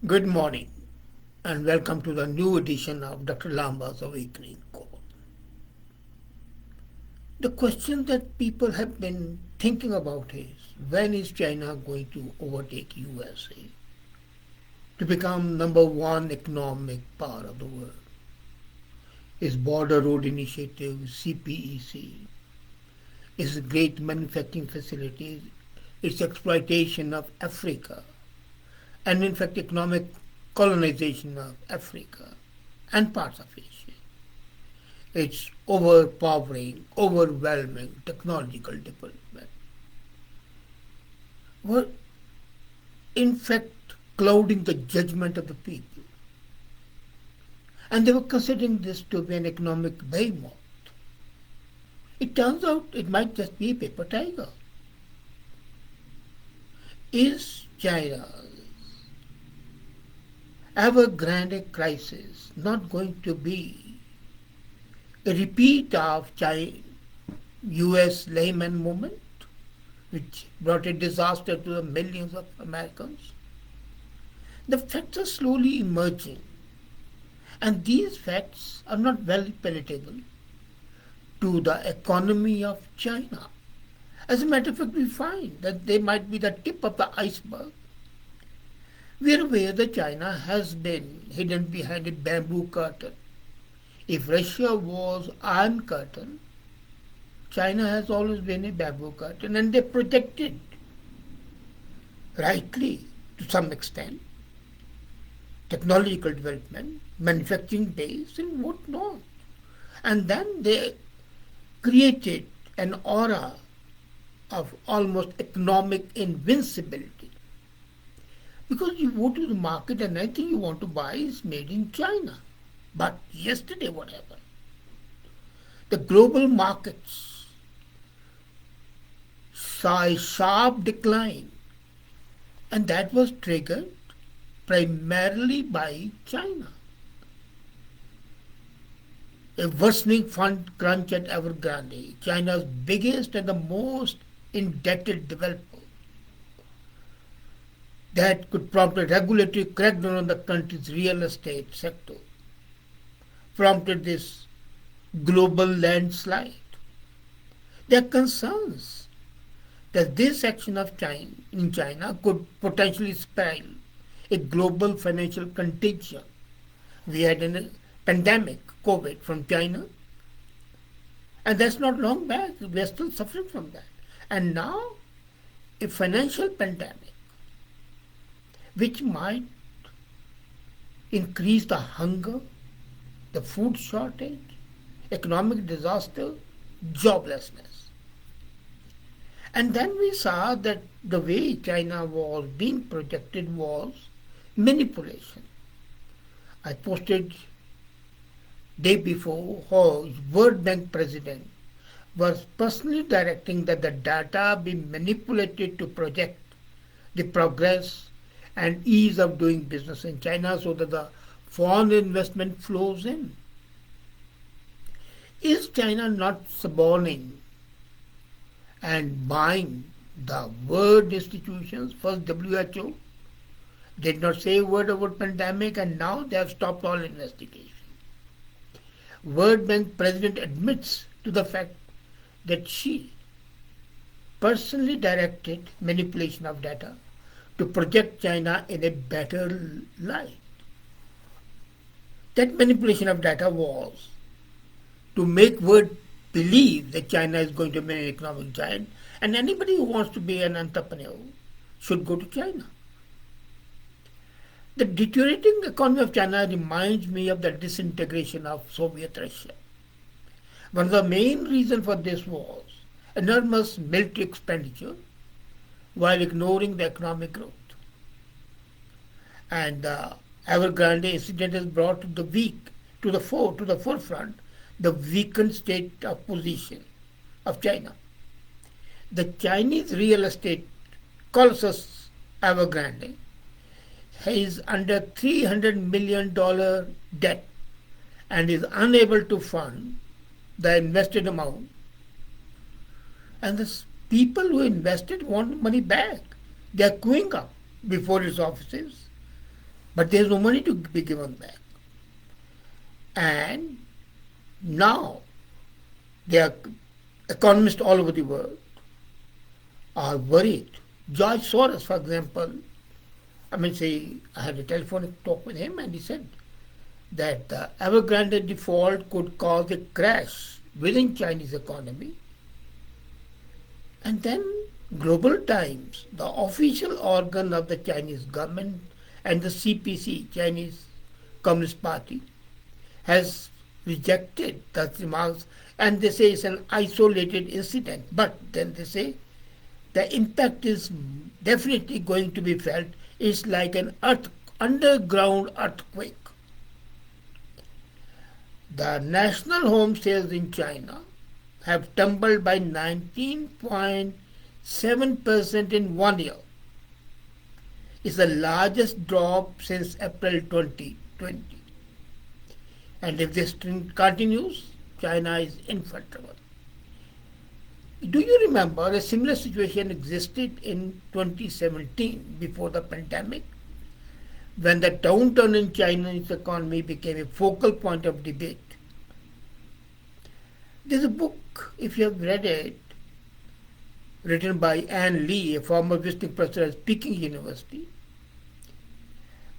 Good morning and welcome to the new edition of Dr. Lamba's Awakening Call. The question that people have been thinking about is when is China going to overtake USA to become number one economic power of the world? Its Border Road Initiative, CPEC, its great manufacturing facilities, its exploitation of Africa, and in fact economic colonization of Africa and parts of Asia. Its overpowering, overwhelming technological development were in fact clouding the judgment of the people. And they were considering this to be an economic behemoth. It turns out it might just be a paper tiger. Is China's Evergrande crisis not going to be a repeat of US Lehman movement, which brought a disaster to the millions of Americans? The facts are slowly emerging, and these facts are not very palatable to the economy of China. As a matter of fact, we find that they might be the tip of the iceberg. We are aware that China has been hidden behind a bamboo curtain. If Russia was Iron Curtain, China has always been a bamboo curtain, and they projected, rightly to some extent, technological development, manufacturing base, and whatnot. And then they created an aura of almost economic invincibility. Because you go to the market and anything you want to buy is made in China. But yesterday, what happened? The global markets saw a sharp decline, and that was triggered primarily by China. A worsening fund crunch at Evergrande, China's biggest and the most indebted developer, that could prompt a regulatory crackdown on the country's real estate sector, prompted this global landslide. There are concerns that this action of China in China could potentially spell a global financial contagion. We had a pandemic, COVID, from China, and that's not long back. We are still suffering from that. And now, a financial pandemic, which might increase the hunger, the food shortage, economic disaster, joblessness. And then we saw that the way China was being projected was manipulation. I posted day before how World Bank president was personally directing that the data be manipulated to project the progress and ease of doing business in China so that the foreign investment flows in. Is China not suborning and buying the world institutions? First, WHO did not say a word about pandemic, and now they have stopped all investigation. World Bank president admits to the fact that she personally directed manipulation of data to project China in a better light. That manipulation of data was to make world believe that China is going to be an economic giant, and anybody who wants to be an entrepreneur should go to China. The deteriorating economy of China reminds me of the disintegration of Soviet Russia. One of the main reasons for this was enormous military expenditure while ignoring the economic growth. And the Evergrande incident has brought to the forefront the weakened state of position of China. The Chinese real estate colossus Evergrande is under $300 million debt and is unable to fund the invested amount. And the people who invested want money back. They are queuing up before its offices. but there's no money to be given back. And now there are economists all over the world are worried. George Soros, for example, I had a telephonic talk with him, and he said that the Evergrande default could cause a crash within Chinese economy. And then Global Times, the official organ of the Chinese government and the CPC, Chinese Communist Party, has rejected the remarks, and they say it's an isolated incident. But then they say the impact is definitely going to be felt. It's like an underground earthquake. The national home sales in China have tumbled by 19.7% in 1 year. It's the largest drop since April 2020. And if this trend continues, China is in for trouble. Do you remember a similar situation existed in 2017 before the pandemic, when the downturn in China's economy became a focal point of debate? There's a book, if you have read it, written by Anne Lee, a former visiting professor at Peking University,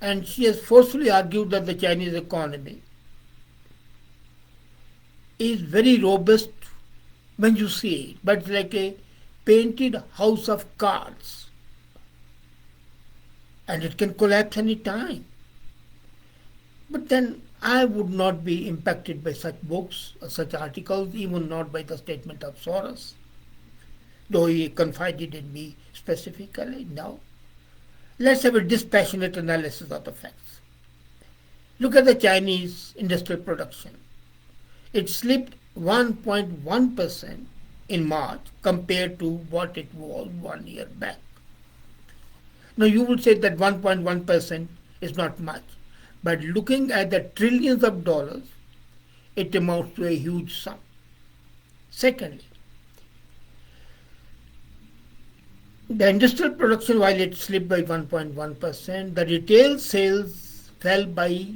and she has forcefully argued that the Chinese economy is very robust when you see it, but it's like a painted house of cards, and it can collapse any time. But then I would not be impacted by such books or such articles, even not by the statement of Soros, though he confided in me specifically. No. Let's have a dispassionate analysis of the facts. Look at the Chinese industrial production. It slipped 1.1% in March compared to what it was 1 year back. Now you would say that 1.1% is not much, but looking at the trillions of dollars, it amounts to a huge sum. Secondly, the industrial production, while it slipped by 1.1%, the retail sales fell by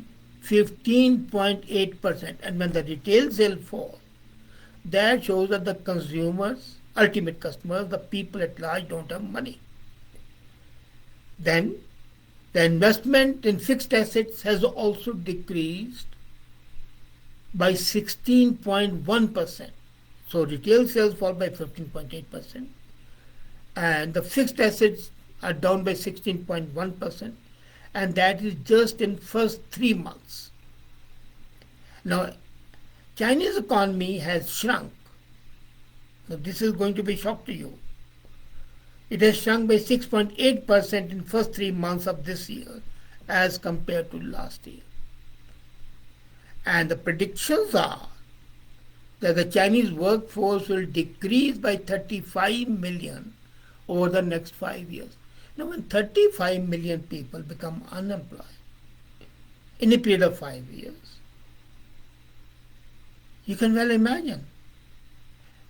15.8%. And when the retail sales fall, that shows that the consumers, ultimate customers, the people at large don't have money. Then the investment in fixed assets has also decreased by 16.1%. So retail sales fall by 15.8%, and the fixed assets are down by 16.1%, and that is just in first 3 months. Now, Chinese economy has shrunk. Now, this is going to be a shock to you. It has shrunk by 6.8% in first 3 months of this year as compared to last year. And the predictions are that the Chinese workforce will decrease by 35 million over the next 5 years. Now, when 35 million people become unemployed in a period of 5 years, you can well imagine.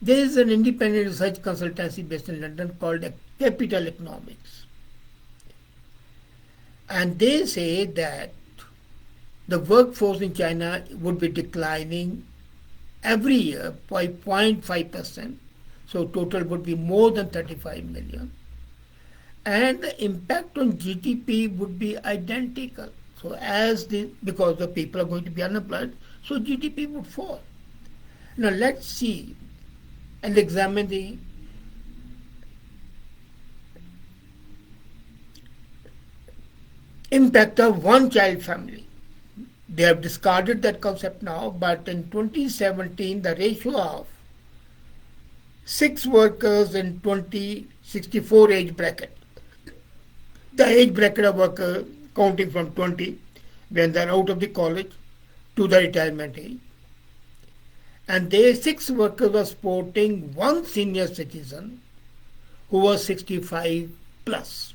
There is an independent research consultancy based in London called Capital Economics. And they say that the workforce in China would be declining every year by 0.5%. So total would be more than 35 million. And the impact on GDP would be identical. So because the people are going to be unemployed, so GDP would fall. Now let's see and examine the impact of one-child family. They have discarded that concept now, but in 2017, the ratio of 6 workers in 2064 age bracket, the age bracket of workers counting from 20 when they're out of the college to the retirement age, and they 6 workers were supporting one senior citizen who was 65 plus.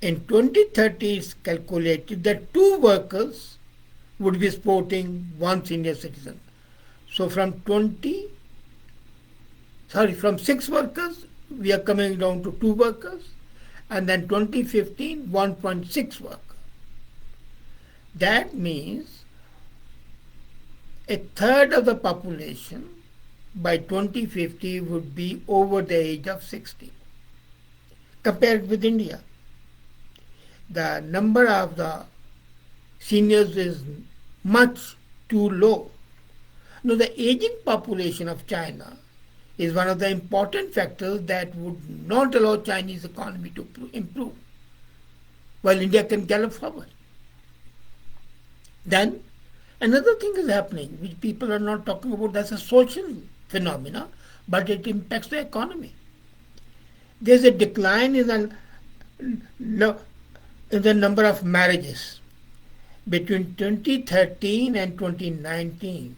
In 2030, it's calculated that 2 workers would be supporting one senior citizen. So from 6 workers, we are coming down to 2 workers, and then 2015, 1.6 workers. That means a third of the population by 2050 would be over the age of 60. Compared with India, the number of the seniors is much too low. Now, the aging population of China is one of the important factors that would not allow Chinese economy to improve, while India can gallop forward. Then, another thing is happening, which people are not talking about, that's a social phenomena, but it impacts the economy. There's a decline in the number of marriages. Between 2013 and 2019,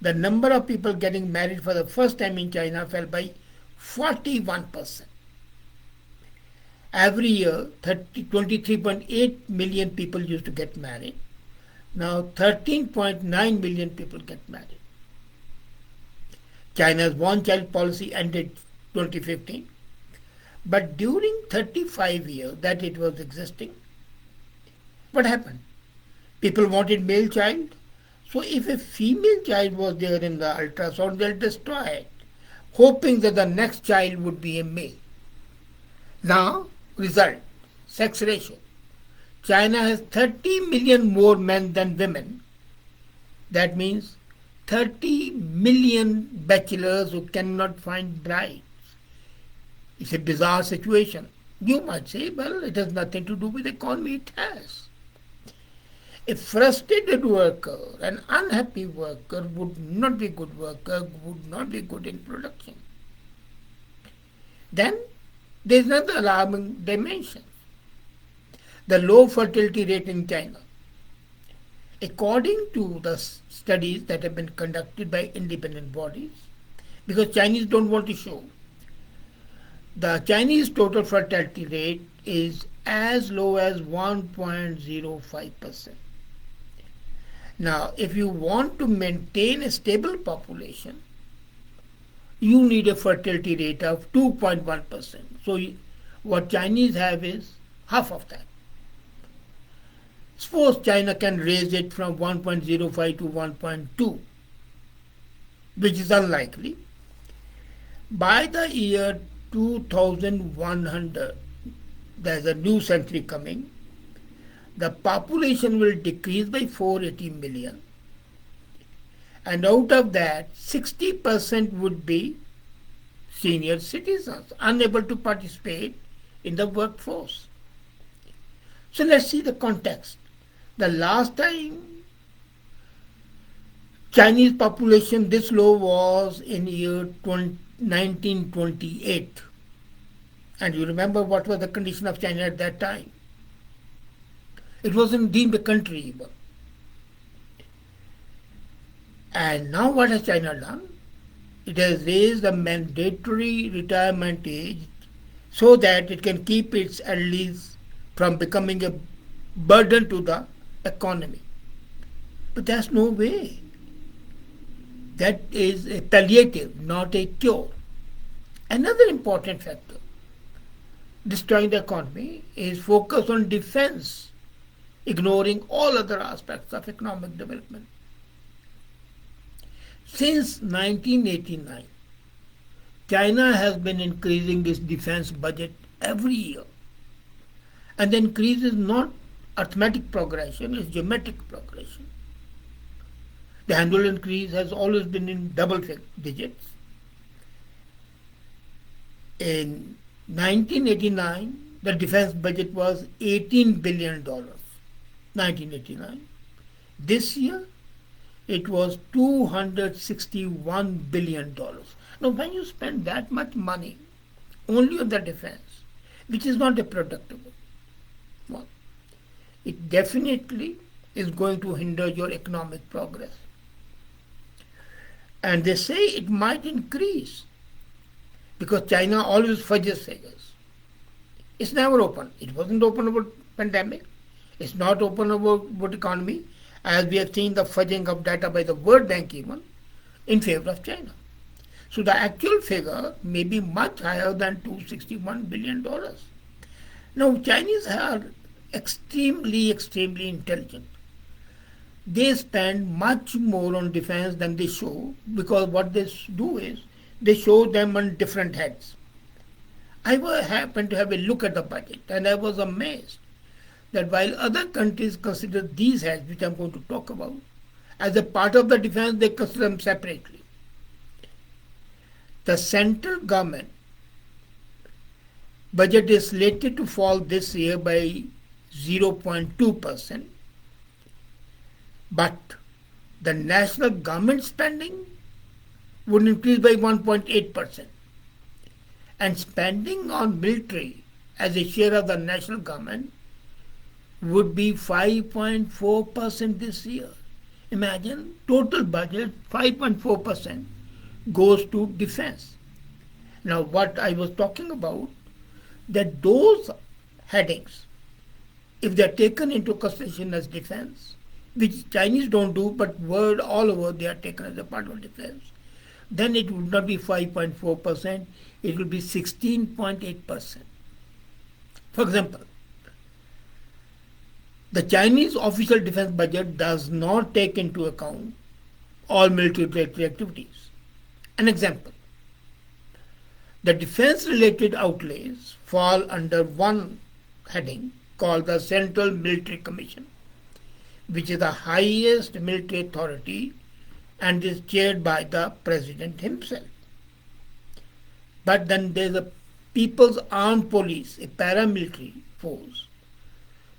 the number of people getting married for the first time in China fell by 41%. Every year, 23.8 million people used to get married. Now 13.9 million people get married. China's one-child policy ended 2015. But during 35 years that it was existing, what happened? People wanted male child. So if a female child was there in the ultrasound, they'll destroy it, hoping that the next child would be a male. Now, result, sex ratio. China has 30 million more men than women. That means 30 million bachelors who cannot find brides. It's a bizarre situation. You might say, well, it has nothing to do with the economy. It has. A frustrated worker, an unhappy worker would not be a good worker, would not be good in production. Then there is another alarming dimension. The low fertility rate in China. According to the studies that have been conducted by independent bodies, because Chinese don't want to show, the Chinese total fertility rate is as low as 1.05%. Now, if you want to maintain a stable population, you need a fertility rate of 2.1%. So what Chinese have is half of that. Suppose China can raise it from 1.05 to 1.2, which is unlikely. By the year 2100, there's a new century coming, the population will decrease by 480 million. And out of that, 60% would be senior citizens, unable to participate in the workforce. So let's see the context. The last time Chinese population this low was in year 1928. And you remember what was the condition of China at that time. It wasn't deemed a country even. And now what has China done? It has raised the mandatory retirement age so that it can keep its elderlies from becoming a burden to the economy. But there's no way. That is a palliative, not a cure. Another important factor destroying the economy is focus on defense, ignoring all other aspects of economic development. Since 1989, China has been increasing its defense budget every year. And the increase is not arithmetic progression, it's geometric progression. The annual increase has always been in double digits. In 1989, the defense budget was $18 billion. 1989. This year, it was $261 billion. Now, when you spend that much money only on the defense, which is not a productive one, it definitely is going to hinder your economic progress. And they say it might increase because China always fudges figures. It's never open. It wasn't open about pandemic. It's not open about economy, as we have seen the fudging of data by the World Bank even in favor of China. So the actual figure may be much higher than $261 billion. Now, Chinese are extremely intelligent. They spend much more on defense than they show because what they do is they show them on different heads. Happened to have a look at the budget and I was amazed that while other countries consider these heads, which I'm going to talk about, as a part of the defense, they consider them separately. The central government budget is slated to fall this year by 0.2%, but the national government spending would increase by 1.8%. And spending on military as a share of the national government would be 5.4% this year. Imagine total budget 5.4% goes to defense. Now what I was talking about, that those headings, if they are taken into consideration as defense, which Chinese don't do, but world all over they are taken as a part of defense, then it would not be 5.4%, it will be 16.8%. For example, the Chinese official defense budget does not take into account all military activities. An example, the defense-related outlays fall under one heading called the Central Military Commission, which is the highest military authority and is chaired by the president himself. But then there's a People's Armed Police, a paramilitary force,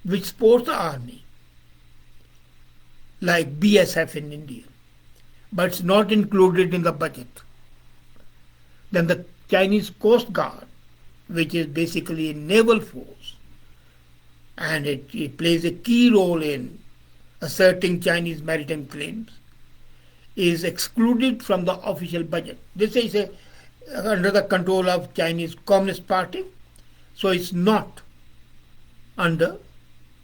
which supports the army, like BSF in India, but it's not included in the budget. Then the Chinese Coast Guard, which is basically a naval force, and it plays a key role in asserting Chinese maritime claims, is excluded from the official budget. This is under the control of Chinese Communist Party, so it's not under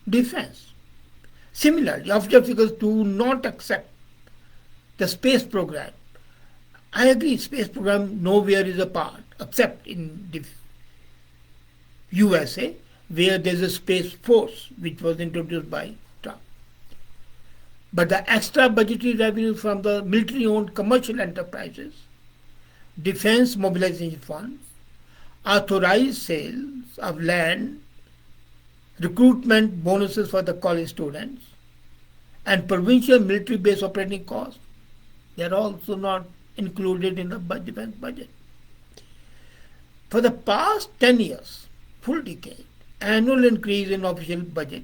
defense. Similarly, official figures do not accept the space program. I agree, space program nowhere is a part, except in the USA, where there's a space force which was introduced by Trump. But the extra budgetary revenue from the military-owned commercial enterprises, defense mobilization funds, authorized sales of land, recruitment bonuses for the college students, and provincial military base operating costs, they are also not included in the defense budget. For the past 10 years, full decade, annual increase in official budget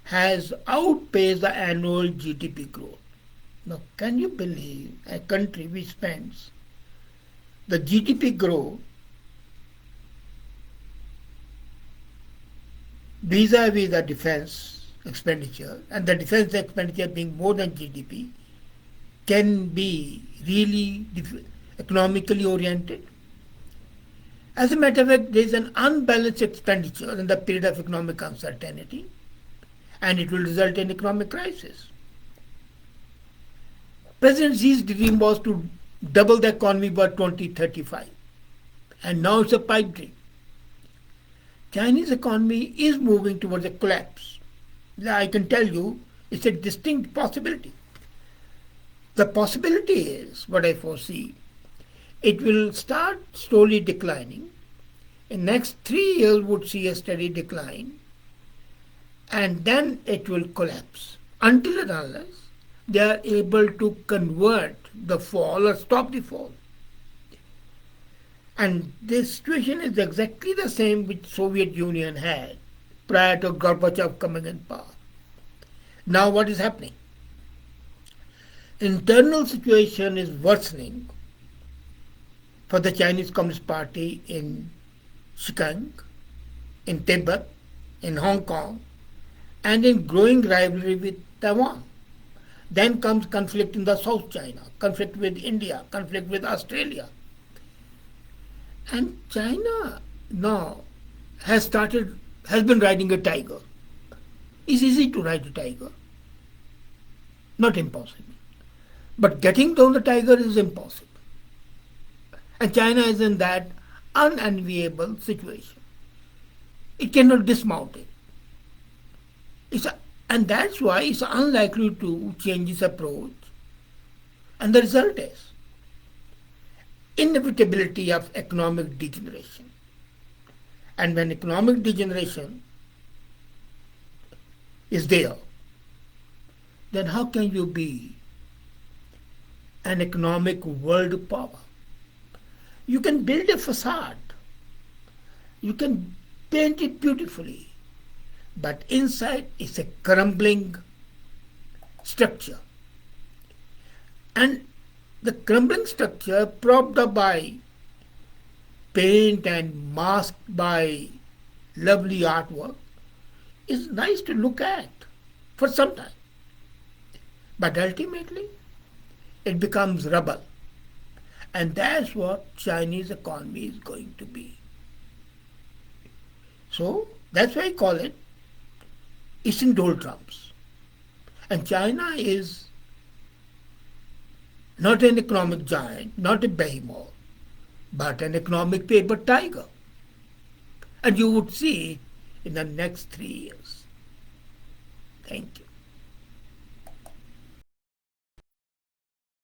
has outpaced the annual GDP growth. Now, can you believe a country which spends the GDP growth vis-a-vis the defense expenditure, and the defense expenditure being more than GDP, can be really economically oriented? As a matter of fact, there is an unbalanced expenditure in the period of economic uncertainty, and it will result in economic crisis. President Xi's dream was to double the economy by 2035, and now it's a pipe dream. Chinese economy is moving towards a collapse. I can tell you, it's a distinct possibility. The possibility is, what I foresee, it will start slowly declining. In next 3 years would see a steady decline, and then it will collapse until and unless they are able to convert the fall or stop the fall. And this situation is exactly the same which Soviet Union had prior to Gorbachev coming in power. Now what is happening? Internal situation is worsening for the Chinese Communist Party in Xinjiang, in Tibet, in Hong Kong, and in growing rivalry with Taiwan. Then comes conflict in the South China, conflict with India, conflict with Australia. And China now has been riding a tiger. It's easy to ride a tiger. Not impossible. But getting down the tiger is impossible. And China is in that unenviable situation. It cannot dismount it. It's a, and that's why it's unlikely to change its approach. And the result is inevitability of economic degeneration. And when economic degeneration is there, then how can you be an economic world power? You can build a facade, you can paint it beautifully, but inside it's a crumbling structure. And the crumbling structure, propped up by paint and masked by lovely artwork, is nice to look at for some time. But ultimately, it becomes rubble. And that's what Chinese economy is going to be. So that's why I call it Eastern doldrums. And China is not an economic giant, not a behemoth, but an economic paper tiger. And you would see it in the next 3 years. Thank you.